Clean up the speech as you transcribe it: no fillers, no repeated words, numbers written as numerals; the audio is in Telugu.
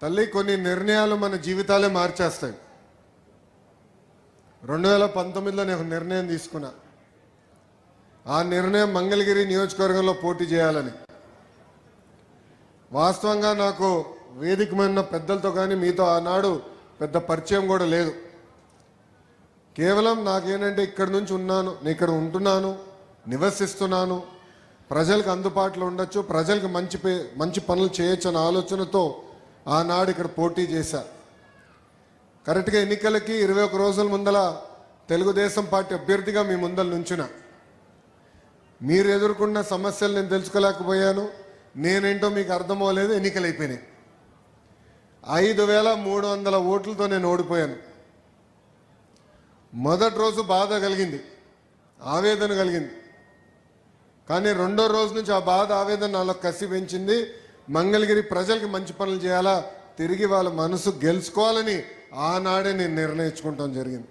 తల్లి కొన్ని నిర్ణయాలు మన జీవితాలే మార్చేస్తాయి. 2019లో నేను ఒక నిర్ణయం తీసుకున్నా. ఆ నిర్ణయం మంగళగిరి నియోజకవర్గంలో పోటీ చేయాలని. వాస్తవంగా నాకు వేదికమైన పెద్దలతో కానీ మీతో ఆనాడు పెద్ద పరిచయం కూడా లేదు. కేవలం నాకేంటంటే ఇక్కడ నుంచి ఉన్నాను, నేను ఇక్కడ ఉంటున్నాను, నివసిస్తున్నాను, ప్రజలకు అందుబాటులో ఉండొచ్చు, ప్రజలకు మంచి పనులు చేయొచ్చు అన్న ఆలోచనతో ఆనాడు ఇక్కడ పోటీ చేశా. కరెక్ట్గా ఎన్నికలకి 21 రోజుల ముందల తెలుగుదేశం పార్టీ అభ్యర్థిగా మీ ముందల నుంచున్నా. మీరు ఎదుర్కొన్న సమస్యలు నేను తెలుసుకోలేకపోయాను, నేనేంటో మీకు అర్థమవలేదు. ఎన్నికలు అయిపోయినాయి. 5300 ఓట్లతో నేను ఓడిపోయాను. మొదటి రోజు బాధ కలిగింది, ఆవేదన కలిగింది. కానీ రెండో రోజు నుంచి ఆ బాధ ఆవేదన నాలో కసి పెంచింది. మంగళగిరి ప్రజలకి మంచి పనులు చేయాలా, తిరిగి వాళ్ళ మనసు గెలుచుకోవాలని ఆనాడే నేను నిర్ణయించుకుంటాం జరిగింది.